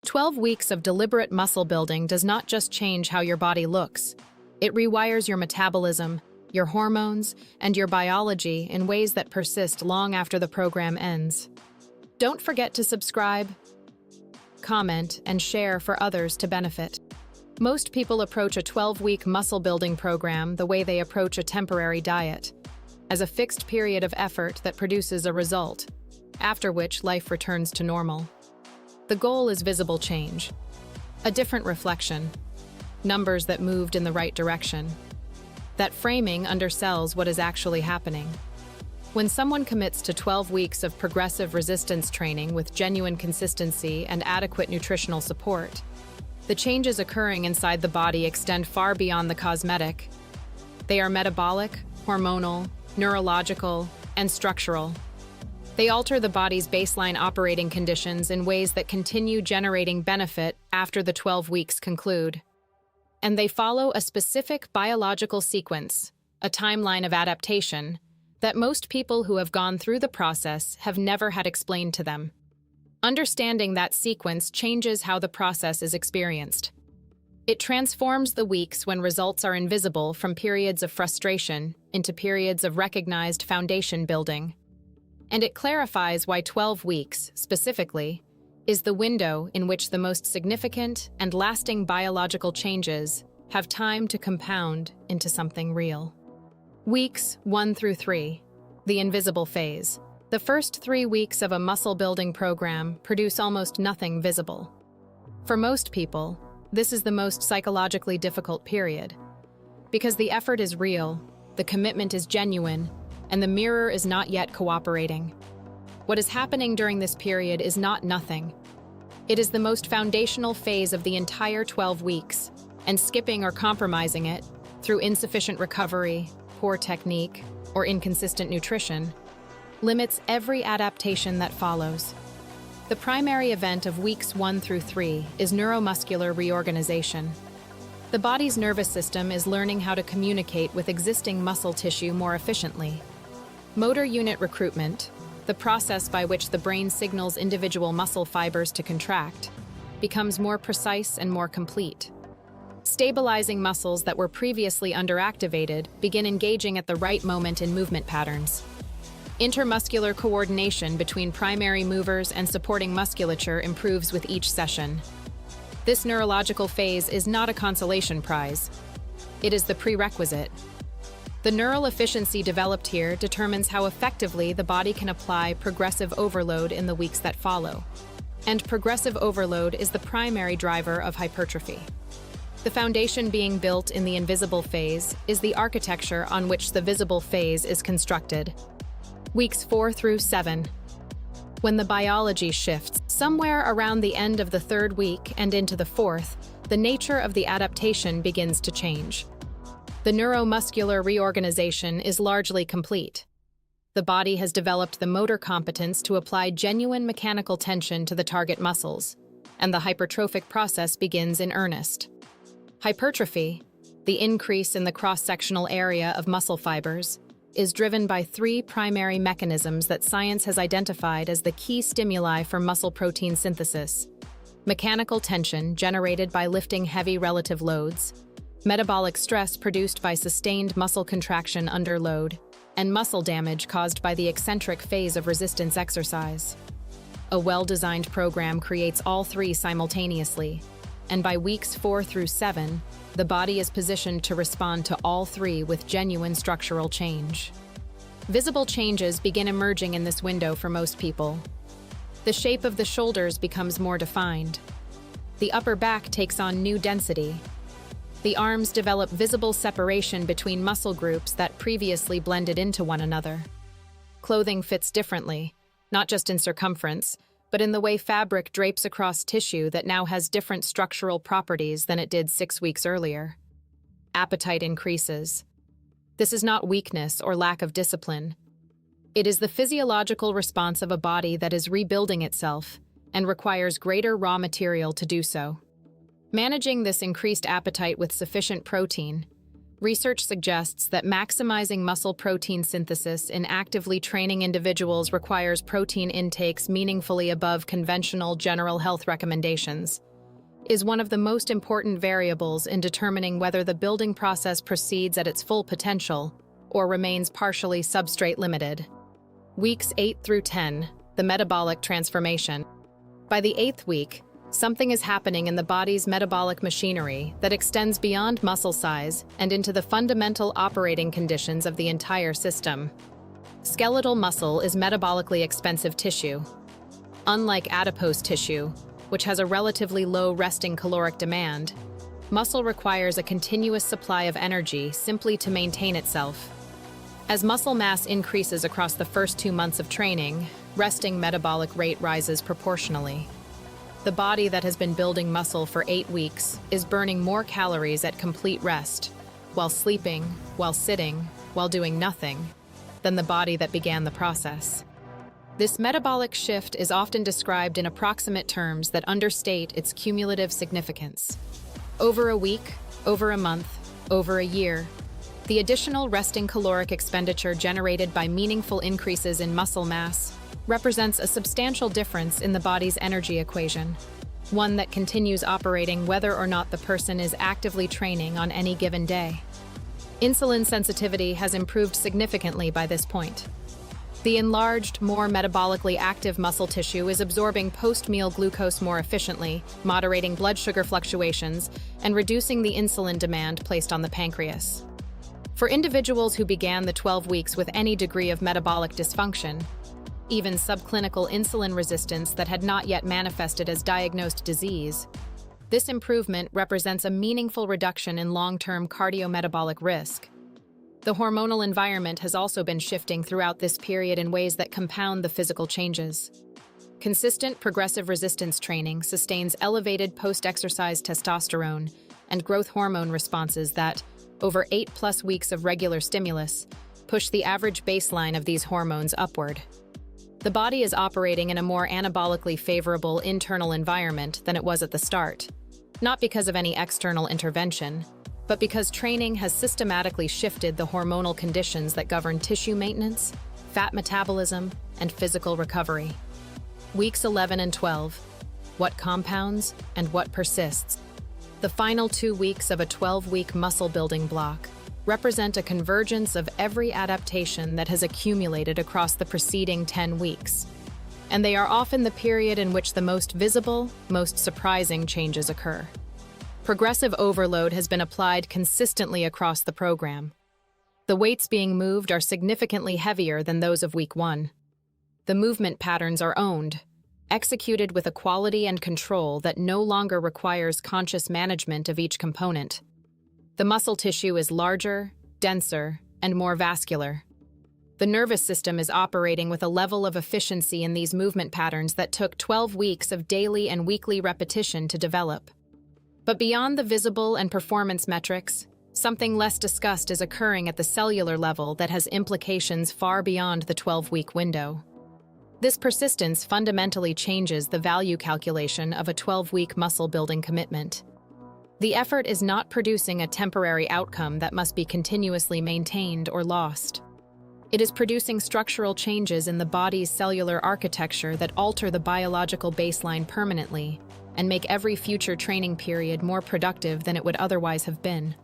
12 weeks of deliberate muscle building does not just change how your body looks. It rewires your metabolism, your hormones, and your biology in ways that persist long after the program ends. Don't forget to subscribe, comment, and share for others to benefit. Most people approach a 12-week muscle-building program the way they approach a temporary diet, as a fixed period of effort that produces a result, after which life returns to normal. The goal is visible change, a different reflection, numbers that moved in the right direction. That framing undersells what is actually happening. When someone commits to 12 weeks of progressive resistance training with genuine consistency and adequate nutritional support, the changes occurring inside the body extend far beyond the cosmetic. They are metabolic, hormonal, neurological, and structural. They alter the body's baseline operating conditions in ways that continue generating benefit after the 12 weeks conclude. And they follow a specific biological sequence, a timeline of adaptation, that most people who have gone through the process have never had explained to them. Understanding that sequence changes how the process is experienced. It transforms the weeks when results are invisible from periods of frustration into periods of recognized foundation building. And it clarifies why 12 weeks, specifically, is the window in which the most significant and lasting biological changes have time to compound into something real. Weeks 1 through 3, the invisible phase. The first 3 weeks of a muscle-building program produce almost nothing visible. For most people, this is the most psychologically difficult period, because the effort is real, the commitment is genuine, and the mirror is not yet cooperating. What is happening during this period is not nothing. It is the most foundational phase of the entire 12 weeks, and skipping or compromising it, through insufficient recovery, poor technique, or inconsistent nutrition, limits every adaptation that follows. The primary event of weeks 1 through 3 is neuromuscular reorganization. The body's nervous system is learning how to communicate with existing muscle tissue more efficiently. Motor unit recruitment, the process by which the brain signals individual muscle fibers to contract, becomes more precise and more complete. Stabilizing muscles that were previously underactivated begin engaging at the right moment in movement patterns. Intermuscular coordination between primary movers and supporting musculature improves with each session. This neurological phase is not a consolation prize. It is the prerequisite. The neural efficiency developed here determines how effectively the body can apply progressive overload in the weeks that follow. And progressive overload is the primary driver of hypertrophy. The foundation being built in the invisible phase is the architecture on which the visible phase is constructed. Weeks 4 through 7. When the biology shifts, somewhere around the end of the 3rd week and into the 4th, the nature of the adaptation begins to change. The neuromuscular reorganization is largely complete. The body has developed the motor competence to apply genuine mechanical tension to the target muscles, and the hypertrophic process begins in earnest. Hypertrophy, the increase in the cross-sectional area of muscle fibers, is driven by 3 primary mechanisms that science has identified as the key stimuli for muscle protein synthesis: mechanical tension generated by lifting heavy relative loads, metabolic stress produced by sustained muscle contraction under load, and muscle damage caused by the eccentric phase of resistance exercise. A well-designed program creates all 3 simultaneously, and by weeks 4 through 7, the body is positioned to respond to all 3 with genuine structural change. Visible changes begin emerging in this window for most people. The shape of the shoulders becomes more defined. The upper back takes on new density. The arms develop visible separation between muscle groups that previously blended into one another. Clothing fits differently, not just in circumference, but in the way fabric drapes across tissue that now has different structural properties than it did 6 weeks earlier. Appetite increases. This is not weakness or lack of discipline. It is the physiological response of a body that is rebuilding itself and requires greater raw material to do so. Managing this increased appetite with sufficient protein Research suggests that maximizing muscle protein synthesis in actively training individuals requires protein intakes meaningfully above conventional general health recommendations, is one of the most important variables in determining whether the building process proceeds at its full potential or remains partially substrate limited. Weeks 8 through 10, the metabolic transformation. By the 8th week, something is happening in the body's metabolic machinery that extends beyond muscle size and into the fundamental operating conditions of the entire system. Skeletal muscle is metabolically expensive tissue. Unlike adipose tissue, which has a relatively low resting caloric demand, muscle requires a continuous supply of energy simply to maintain itself. As muscle mass increases across the first 2 months of training, resting metabolic rate rises proportionally. The body that has been building muscle for 8 weeks is burning more calories at complete rest, while sleeping, while sitting, while doing nothing, than the body that began the process. This metabolic shift is often described in approximate terms that understate its cumulative significance. Over a week, over a month, over a year, the additional resting caloric expenditure generated by meaningful increases in muscle mass represents a substantial difference in the body's energy equation, one that continues operating whether or not the person is actively training on any given day. Insulin sensitivity has improved significantly by this point. The enlarged, more metabolically active muscle tissue is absorbing post-meal glucose more efficiently, moderating blood sugar fluctuations, and reducing the insulin demand placed on the pancreas. For individuals who began the 12 weeks with any degree of metabolic dysfunction, even subclinical insulin resistance that had not yet manifested as diagnosed disease, this improvement represents a meaningful reduction in long-term cardiometabolic risk. The hormonal environment has also been shifting throughout this period in ways that compound the physical changes. Consistent progressive resistance training sustains elevated post-exercise testosterone and growth hormone responses that, over 8+ weeks of regular stimulus, push the average baseline of these hormones upward. The body is operating in a more anabolically favorable internal environment than it was at the start, not because of any external intervention, but because training has systematically shifted the hormonal conditions that govern tissue maintenance, fat metabolism, and physical recovery. Weeks 11 and 12. What compounds and what persists? The final 2 weeks of a 12-week muscle-building block represent a convergence of every adaptation that has accumulated across the preceding 10 weeks. And they are often the period in which the most visible, most surprising changes occur. Progressive overload has been applied consistently across the program. The weights being moved are significantly heavier than those of week 1. The movement patterns are owned, executed with a quality and control that no longer requires conscious management of each component. The muscle tissue is larger, denser, and more vascular. The nervous system is operating with a level of efficiency in these movement patterns that took 12 weeks of daily and weekly repetition to develop. But beyond the visible and performance metrics, something less discussed is occurring at the cellular level that has implications far beyond the 12-week window. This persistence fundamentally changes the value calculation of a 12-week muscle-building commitment. The effort is not producing a temporary outcome that must be continuously maintained or lost. It is producing structural changes in the body's cellular architecture that alter the biological baseline permanently and make every future training period more productive than it would otherwise have been.